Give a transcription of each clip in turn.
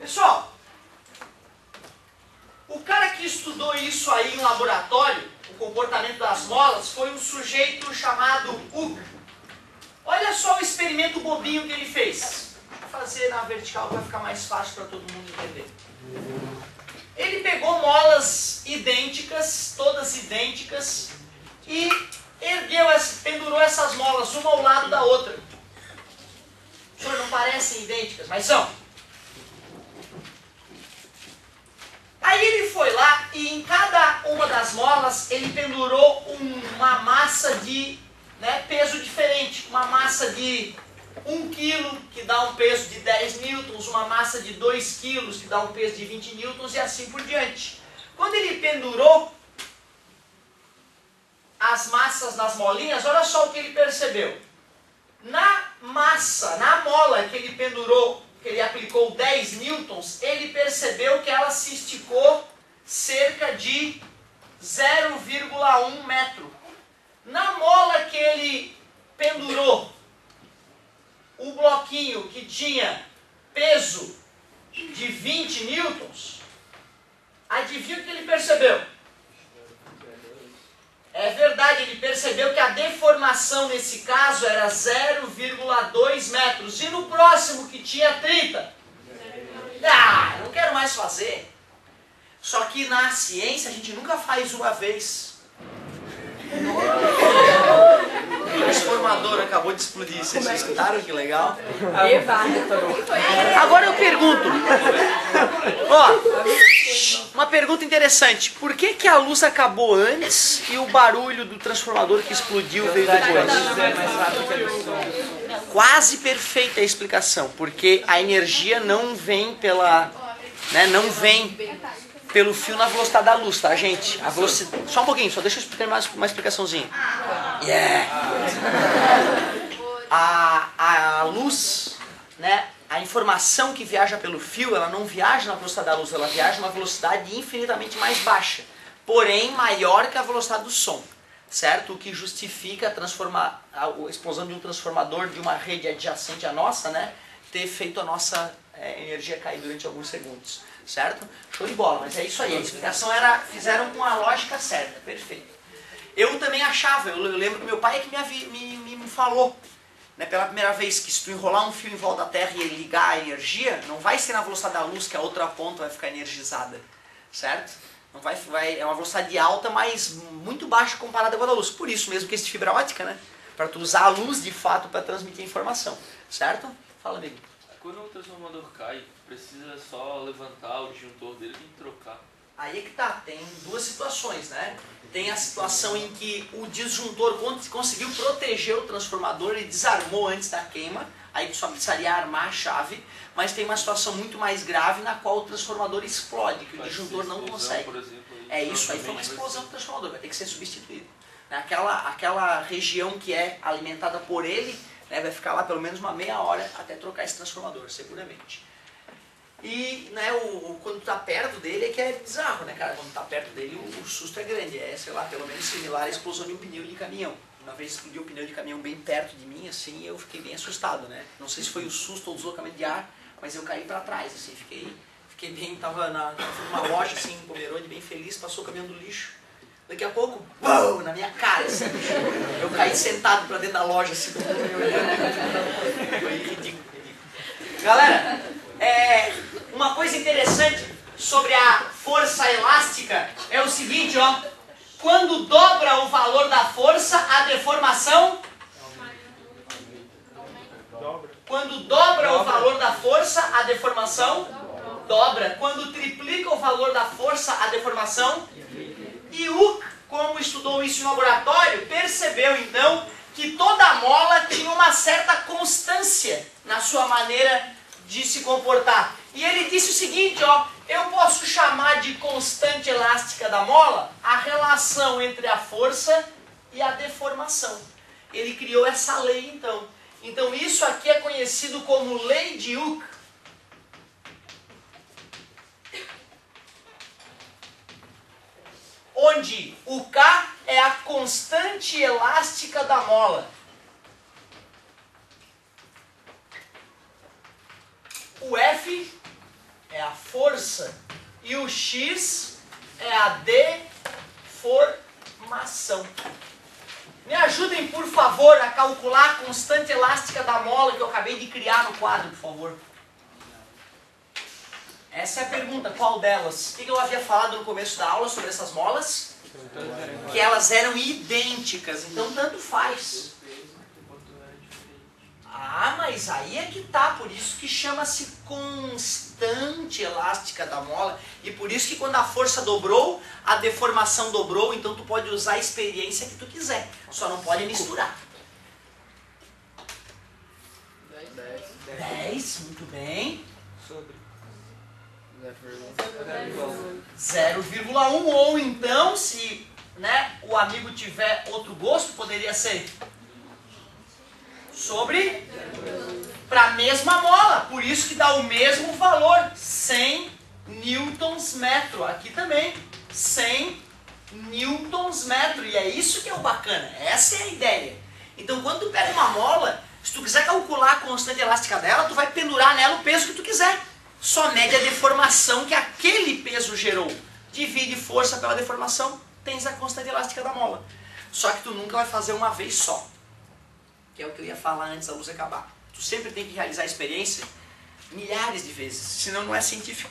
Pessoal, o cara que estudou isso aí em laboratório, o comportamento das molas, foi um sujeito chamado Hooke. Olha só o experimento bobinho que ele fez. Vou fazer na vertical para ficar mais fácil para todo mundo entender. Ele pegou molas idênticas, todas idênticas, e pendurou essas molas uma ao lado da outra. Senhor, não parecem idênticas, mas são. Aí ele foi lá e em cada uma das molas ele pendurou uma massa de peso diferente. Uma massa de 1 kg, que dá um peso de 10 newtons, uma massa de 2 kg, que dá um peso de 20 newtons, e assim por diante. Quando ele pendurou as massas nas molinhas, olha só o que ele percebeu. Na massa, na mola que ele pendurou, que ele aplicou 10 newtons, ele percebeu que ela se esticou cerca de 0,1 metro. Na mola que ele pendurou o bloquinho que tinha peso de 20 newtons, adivinha o que ele percebeu? É verdade, ele percebeu que a deformação nesse caso era 0,2 metros. E no próximo que tinha 30? Ah, eu não quero mais fazer. Só que na ciência a gente nunca faz uma vez. O transformador acabou de explodir. Vocês escutaram que legal? Agora eu pergunto. Ó, uma pergunta interessante. Por que que a luz acabou antes e o barulho do transformador que explodiu veio depois? Quase perfeita a explicação. Porque a energia não vem não vem pelo fio na velocidade da luz, tá, gente? A velocidade... Só um pouquinho, só deixa eu ter mais uma explicaçãozinha. Yeah! A luz, a informação que viaja pelo fio, ela não viaja na velocidade da luz, ela viaja numa velocidade infinitamente mais baixa, porém maior que a velocidade do som, certo? O que justifica a explosão de um transformador de uma rede adjacente à nossa, ter feito a nossa energia cair durante alguns segundos. Certo? Show de bola, mas é isso aí, a explicação era, fizeram com a lógica certa, perfeito. Eu também achava, eu lembro que meu pai é que me falou, pela primeira vez, que se tu enrolar um fio em volta da Terra e ele ligar a energia, não vai ser na velocidade da luz que a outra ponta vai ficar energizada, certo? Não é uma velocidade alta, mas muito baixa comparada com a da luz, por isso mesmo que existe fibra ótica, para tu usar a luz de fato para transmitir informação, certo? Fala, amigo. Quando o transformador cai, precisa só levantar o disjuntor dele e trocar. Aí é que tá, tem duas situações, Tem a situação em que o disjuntor conseguiu proteger o transformador e desarmou antes da queima, aí só precisaria armar a chave, mas tem uma situação muito mais grave na qual o transformador explode, que o disjuntor não consegue. Por exemplo, Isso aí foi uma explosão do transformador, vai ter que ser substituído. Aquela região que é alimentada por ele, vai ficar lá pelo menos uma meia hora até trocar esse transformador, seguramente. E quando tá perto dele é que é bizarro, cara? Quando tá perto dele o susto é grande, sei lá, pelo menos similar à explosão de um pneu de caminhão. Uma vez explodiu um pneu de caminhão bem perto de mim, assim, eu fiquei bem assustado, Não sei se foi o susto ou o deslocamento de ar, mas eu caí pra trás, assim, fiquei bem, tava numa loja, assim, em Pomerode, bem feliz, passou o caminhão do lixo. Daqui a pouco, BUM! Na minha cara, assim, eu caí sentado pra dentro da loja, assim, foi ridículo. Galera, uma coisa interessante sobre a força elástica é o seguinte, quando dobra o valor da força, a deformação... Quando dobra o valor da força, a deformação dobra. Quando triplica o valor da força, a deformação... E Hooke, como estudou isso em laboratório, percebeu então que toda mola tinha uma certa constância na sua maneira de se comportar. E ele disse o seguinte, eu posso chamar de constante elástica da mola a relação entre a força e a deformação. Ele criou essa lei então. Então isso aqui é conhecido como lei de Hooke. Onde o K é a constante elástica da mola. O F é a força e o x é a deformação. Me ajudem, por favor, a calcular a constante elástica da mola que eu acabei de criar no quadro, por favor. Essa é a pergunta, qual delas? O que eu havia falado no começo da aula sobre essas molas? Que elas eram idênticas, então tanto faz. Ah, mas aí é que tá, por isso que chama-se constante elástica da mola, e por isso que quando a força dobrou, a deformação dobrou, então tu pode usar a experiência que tu quiser, só não pode misturar. 10, muito bem. Sobre 0,1, ou então, se o amigo tiver outro gosto, poderia ser sobre para a mesma mola, por isso que dá o mesmo valor, 100 newtons metro, aqui também 100 newtons metro, e é isso que é o bacana, essa é a ideia. Então quando tu pega uma mola, se tu quiser calcular a constante elástica dela, tu vai pendurar nela o peso que tu quiser, só mede a deformação que aquele peso gerou, divide força pela deformação, tens a constante elástica da mola, só que tu nunca vai fazer uma vez só. Que é o que eu ia falar antes da luz acabar. Tu sempre tem que realizar a experiência milhares de vezes, senão não é científico.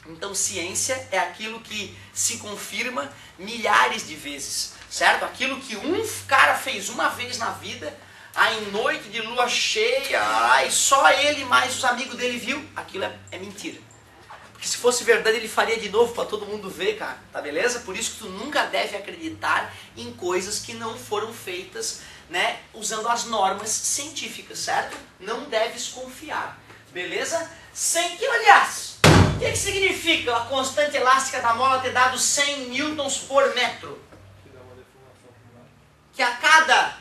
Então ciência é aquilo que se confirma milhares de vezes, certo? Aquilo que um cara fez uma vez na vida, aí em noite de lua cheia, e só ele mais os amigos dele viu, aquilo é mentira. Porque se fosse verdade ele faria de novo para todo mundo ver, cara, tá beleza? Por isso que tu nunca deve acreditar em coisas que não foram feitas, usando as normas científicas, certo? Não deves confiar, beleza? Sem que, aliás, o que significa a constante elástica da mola ter dado 100 newtons por metro? Que a cada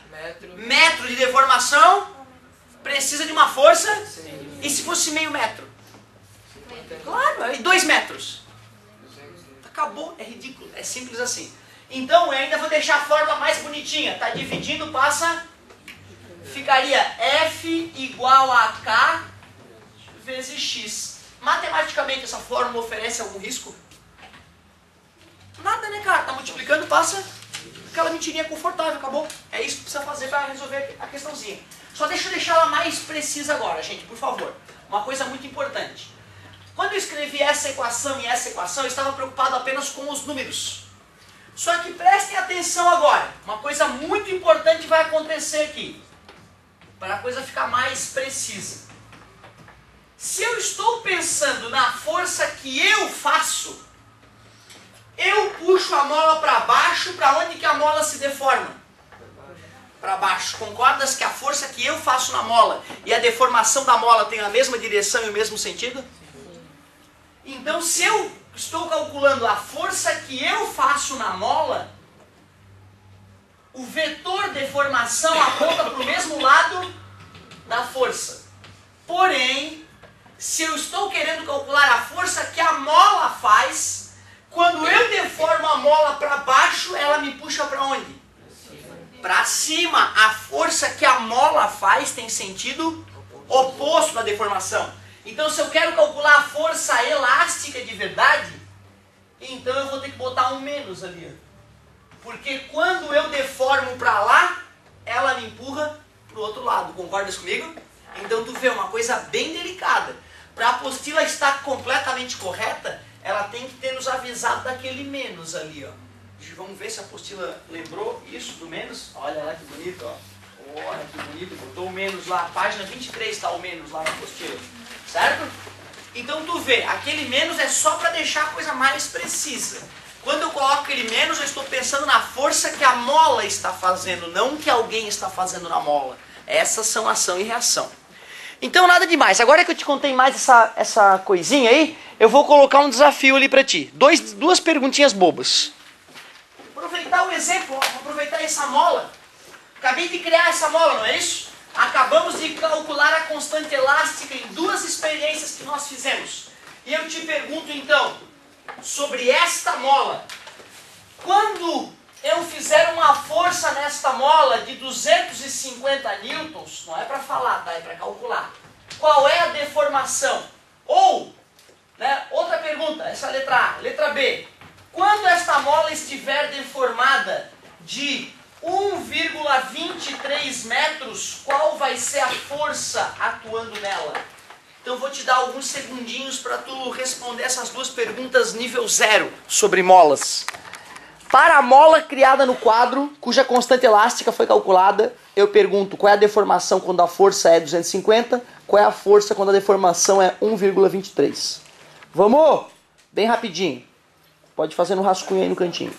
metro de deformação precisa de uma força? E se fosse meio metro? Claro, e 2 metros? Acabou, é ridículo, é simples assim. Então eu ainda vou deixar a fórmula mais bonitinha, tá dividindo, passa, ficaria F igual a K vezes X. Matematicamente essa fórmula oferece algum risco? Nada, né, cara? Tá multiplicando, passa aquela mentirinha confortável, acabou. É isso que precisa fazer para resolver a questãozinha. Só deixa eu deixar ela mais precisa agora, gente, por favor. Uma coisa muito importante. Quando eu escrevi essa equação e essa equação, eu estava preocupado apenas com os números. Só que prestem atenção agora, uma coisa muito importante vai acontecer aqui, para a coisa ficar mais precisa. Se eu estou pensando na força que eu faço, eu puxo a mola para baixo, para onde que a mola se deforma? Para baixo. Concordas que a força que eu faço na mola e a deformação da mola tem a mesma direção e o mesmo sentido? Então se eu estou calculando a força que eu faço na mola, o vetor deformação aponta para o mesmo lado da força. Porém, se eu estou querendo calcular a força que a mola faz, quando eu deformo a mola para baixo, ela me puxa para onde? Para cima. A força que a mola faz tem sentido oposto da deformação. Então se eu quero calcular a força elástica de verdade, então eu vou ter que botar um menos ali. Porque quando eu deformo para lá, ela me empurra para o outro lado. Concordas comigo? Então tu vê uma coisa bem delicada. Para a apostila estar completamente correta, ela tem que ter nos avisado daquele menos ali, ó. Vamos ver se a apostila lembrou isso do menos. Olha lá que bonito, ó. Olha que bonito, botou o menos lá. Página 23 está o menos lá na apostila. Certo? Então tu vê, aquele menos é só para deixar a coisa mais precisa. Quando eu coloco aquele menos, eu estou pensando na força que a mola está fazendo, não que alguém está fazendo na mola. Essas são ação e reação. Então nada demais. Agora que eu te contei mais essa coisinha aí, eu vou colocar um desafio ali para ti. Duas perguntinhas bobas. Aproveitar o exemplo, ó, aproveitar essa mola. Acabei de criar essa mola, não é isso? Acabamos de calcular a constante elástica em 2 experiências que nós fizemos. E eu te pergunto então, sobre esta mola, quando eu fizer uma força nesta mola de 250 newtons, não é para falar, tá? É para calcular. Qual é a deformação? Ou, Né? Outra pergunta, essa é a letra A. Letra B. Quando esta mola estiver deformada de 1,23 metros, qual vai ser a força atuando nela? Então vou te dar alguns segundinhos para tu responder essas duas perguntas nível 0 sobre molas. Para a mola criada no quadro, cuja constante elástica foi calculada, eu pergunto qual é a deformação quando a força é 250, qual é a força quando a deformação é 1,23. Vamos? Bem rapidinho. Pode fazer no rascunho aí no cantinho.